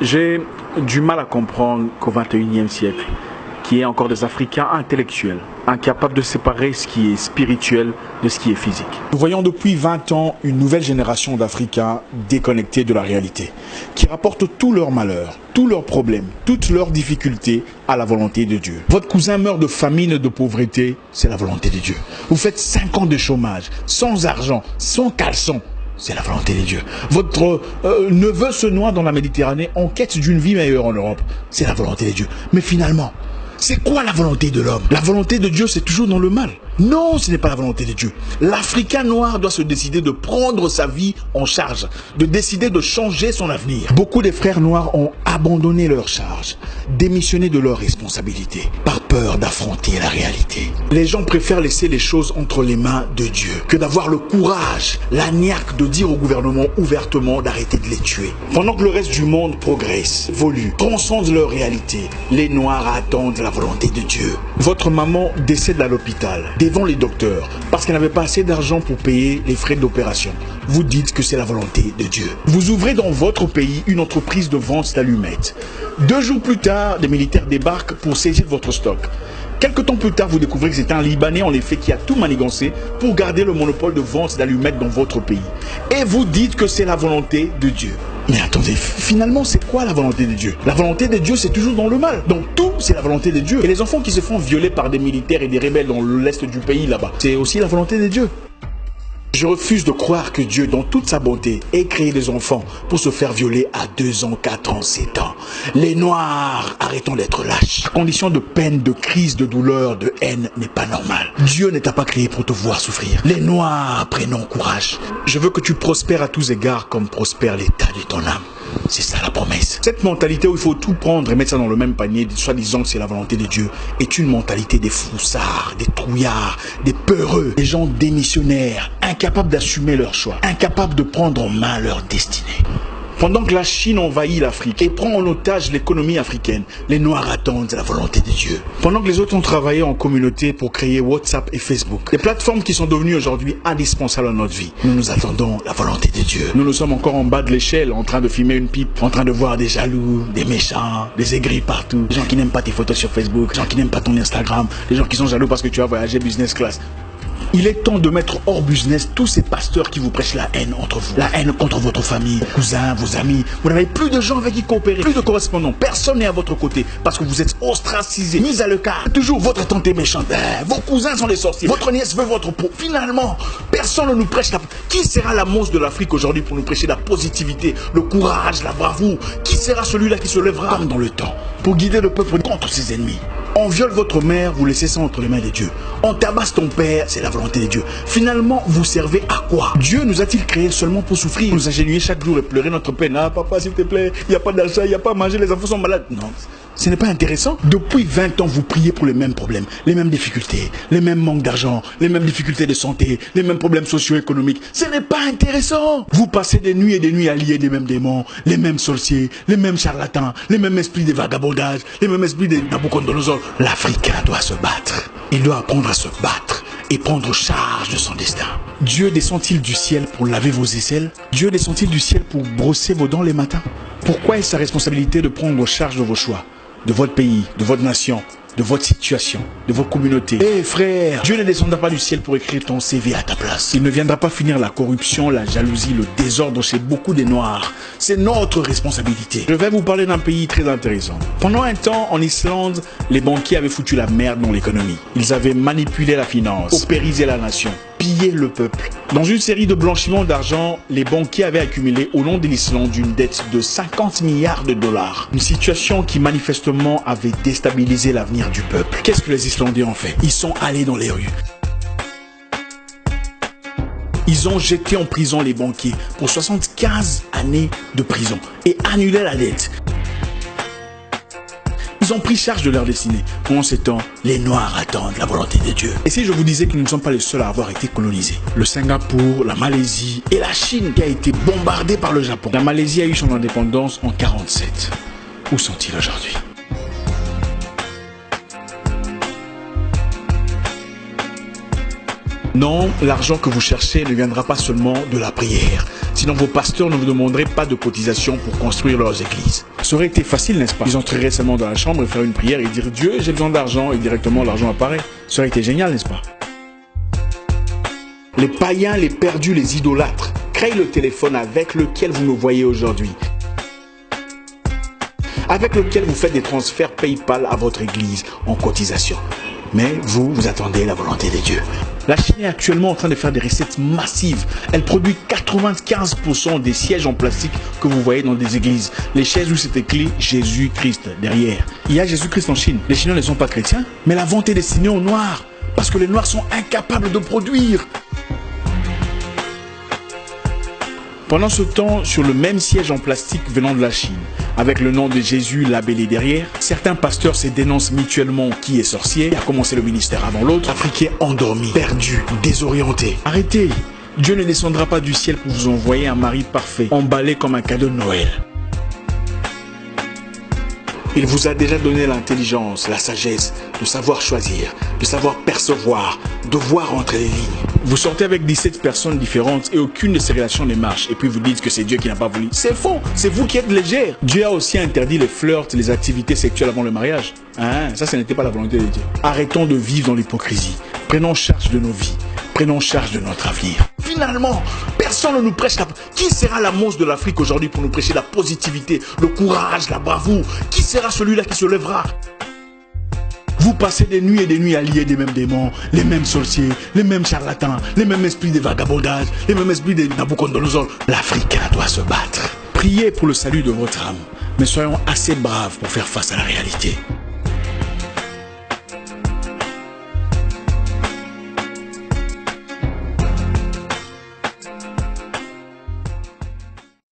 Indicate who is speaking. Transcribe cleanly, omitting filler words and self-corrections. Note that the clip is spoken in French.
Speaker 1: J'ai du mal à comprendre qu'au XXIe siècle, qu'il y ait encore des Africains intellectuels, incapables de séparer ce qui est spirituel de ce qui est physique.
Speaker 2: Nous voyons depuis 20 ans une nouvelle génération d'Africains déconnectés de la réalité, qui rapportent tous leurs malheurs, tous leurs problèmes, toutes leurs difficultés à la volonté de Dieu. Votre cousin meurt de famine et de pauvreté, c'est la volonté de Dieu. Vous faites 5 ans de chômage, sans argent, sans caleçon, c'est la volonté de Dieu. Votre neveu se noie dans la Méditerranée en quête d'une vie meilleure en Europe, c'est la volonté de Dieu. Mais finalement, c'est quoi la volonté de l'homme? La volonté de Dieu, c'est toujours dans le mal. Non, ce n'est pas la volonté de Dieu. L'Africain noir doit se décider de prendre sa vie en charge, de décider de changer son avenir. Beaucoup des frères noirs ont abandonné leur charge, démissionné de leurs responsabilités, par peur d'affronter la réalité. Les gens préfèrent laisser les choses entre les mains de Dieu que d'avoir le courage, la niaque de dire au gouvernement ouvertement d'arrêter de les tuer. Pendant que le reste du monde progresse, évolue, transcende leur réalité, les Noirs attendent la volonté de Dieu. Votre maman décède à l'hôpital, devant les docteurs, parce qu'elle n'avait pas assez d'argent pour payer les frais d'opération. Vous dites que c'est la volonté de Dieu. Vous ouvrez dans votre pays une entreprise de vente d'allumettes. 2 jours plus tard, des militaires débarquent pour saisir votre stock. Quelque temps plus tard, vous découvrez que c'est un Libanais en effet qui a tout manigancé pour garder le monopole de vente d'allumettes dans votre pays. Et vous dites que c'est la volonté de Dieu. Mais attendez, finalement, c'est quoi la volonté de Dieu? La volonté de Dieu, c'est toujours dans le mal. Donc tout, c'est la volonté de Dieu. Et les enfants qui se font violer par des militaires et des rebelles dans l'est du pays là-bas, c'est aussi la volonté de Dieu. Je refuse de croire que Dieu, dans toute sa bonté, ait créé des enfants pour se faire violer à 2 ans, 4 ans, 7 ans. Les Noirs, arrêtons d'être lâches. La condition de peine, de crise, de douleur, de haine n'est pas normale. Dieu ne t'a pas créé pour te voir souffrir. Les Noirs, prenons courage. Je veux que tu prospères à tous égards comme prospère l'état de ton âme. C'est ça la promesse. Cette mentalité où il faut tout prendre et mettre ça dans le même panier, soi-disant que c'est la volonté de Dieu, est une mentalité des froussards, des trouillards, des peureux, des gens démissionnaires, incapables d'assumer leur choix, incapables de prendre en main leur destinée. Pendant que la Chine envahit l'Afrique et prend en otage l'économie africaine, les Noirs attendent la volonté de Dieu. Pendant que les autres ont travaillé en communauté pour créer WhatsApp et Facebook, des plateformes qui sont devenues aujourd'hui indispensables à notre vie, nous attendons la volonté de Dieu. Nous sommes encore en bas de l'échelle, en train de fumer une pipe, en train de voir des jaloux, des méchants, des aigris partout, des gens qui n'aiment pas tes photos sur Facebook, des gens qui n'aiment pas ton Instagram, des gens qui sont jaloux parce que tu as voyagé business class. Il est temps de mettre hors business tous ces pasteurs qui vous prêchent la haine entre vous. La haine contre votre famille, vos cousins, vos amis. Vous n'avez plus de gens avec qui coopérer, plus de correspondants. Personne n'est à votre côté parce que vous êtes ostracisés, mis à l'écart. Toujours votre tante est méchante. Vos cousins sont des sorciers. Votre nièce veut votre peau. Finalement, personne ne nous prêche la... Qui sera la monstre de l'Afrique aujourd'hui pour nous prêcher la positivité, le courage, la bravoure? Qui sera celui-là qui se lèvera comme dans le temps pour guider le peuple contre ses ennemis? On viole votre mère, vous laissez ça entre les mains de Dieu. On tabasse ton père, c'est la volonté de Dieu. Finalement, vous servez à quoi? Dieu nous a-t-il créés seulement pour souffrir, nous agenouiller chaque jour et pleurer notre peine? Ah papa, s'il te plaît, il n'y a pas d'achat, il n'y a pas à manger, les enfants sont malades. Non, ce n'est pas intéressant. Depuis 20 ans, vous priez pour les mêmes problèmes, les mêmes difficultés, les mêmes manques d'argent, les mêmes difficultés de santé, les mêmes problèmes socio-économiques. Ce n'est pas intéressant. Vous passez des nuits et des nuits à lier les mêmes démons, les mêmes sorciers, les mêmes charlatans, les mêmes esprits de vagabondage, les mêmes esprits de Nabucodonosor. L'Africain doit se battre. Il doit apprendre à se battre et prendre charge de son destin. Dieu descend-il du ciel pour laver vos aisselles? Dieu descend-il du ciel pour brosser vos dents les matins? Pourquoi est-ce sa responsabilité de prendre charge de vos choix, de votre pays, de votre nation, de votre situation, de votre communauté? Eh frère, Dieu ne descendra pas du ciel pour écrire ton CV à ta place. Il ne viendra pas finir la corruption, la jalousie, le désordre chez beaucoup des Noirs. C'est notre responsabilité. Je vais vous parler d'un pays très intéressant. Pendant un temps, en Islande, les banquiers avaient foutu la merde dans l'économie. Ils avaient manipulé la finance, paupérisé la nation, pillé le peuple. Dans une série de blanchiments d'argent, les banquiers avaient accumulé au nom de l'Islande une dette de 50 milliards de dollars. Une situation qui manifestement avait déstabilisé l'avenir du peuple. Qu'est-ce que les Islandais ont fait? Ils sont allés dans les rues. Ils ont jeté en prison les banquiers pour 75 années de prison et annulé la dette. Ils ont pris charge de leur destinée. Pendant ce temps, les Noirs attendent la volonté de Dieu. Et si je vous disais que nous ne sommes pas les seuls à avoir été colonisés? Le Singapour, la Malaisie et la Chine qui a été bombardée par le Japon. La Malaisie a eu son indépendance en 1947. Où sont-ils aujourd'hui? Non, l'argent que vous cherchez ne viendra pas seulement de la prière. Sinon, vos pasteurs ne vous demanderaient pas de cotisation pour construire leurs églises. Ça aurait été facile, n'est-ce pas? Ils entreraient seulement dans la chambre et faire une prière et dire « Dieu, j'ai besoin d'argent » et directement l'argent apparaît. Ça aurait été génial, n'est-ce pas? Les païens, les perdus, les idolâtres créent le téléphone avec lequel vous me voyez aujourd'hui, avec lequel vous faites des transferts PayPal à votre église en cotisation. Mais vous attendez la volonté de Dieu. La Chine est actuellement en train de faire des recettes massives. Elle produit 95% des sièges en plastique que vous voyez dans des églises. Les chaises où c'est écrit Jésus-Christ derrière. Il y a Jésus-Christ en Chine. Les Chinois ne sont pas chrétiens, mais la vente est destinée aux Noirs. Parce que les Noirs sont incapables de produire. Pendant ce temps, sur le même siège en plastique venant de la Chine, avec le nom de Jésus labellé derrière, certains pasteurs se dénoncent mutuellement qui est sorcier, qui a commencé le ministère avant l'autre, Africains endormis, perdus, désorientés. Arrêtez! Dieu ne descendra pas du ciel pour vous envoyer un mari parfait, emballé comme un cadeau de Noël. Il vous a déjà donné l'intelligence, la sagesse, de savoir choisir, de savoir percevoir, de voir entre les lignes. Vous sortez avec 17 personnes différentes et aucune de ces relations ne marche. Et puis vous dites que c'est Dieu qui n'a pas voulu. C'est faux, c'est vous qui êtes légère. Dieu a aussi interdit les flirts, les activités sexuelles avant le mariage. Ça n'était pas la volonté de Dieu. Arrêtons de vivre dans l'hypocrisie. Prenons charge de nos vies. Prenons charge de notre avenir. Finalement, personne ne nous prêche la... Qui sera la mousse de l'Afrique aujourd'hui pour nous prêcher la positivité, le courage, la bravoure? Qui sera celui-là qui se lèvera? Vous passez des nuits et des nuits à lier des mêmes démons, les mêmes sorciers, les mêmes charlatans, les mêmes esprits de vagabondage, les mêmes esprits de Nabucodonosor. L'Africain doit se battre. Priez pour le salut de votre âme, mais soyons assez braves pour faire face à la réalité.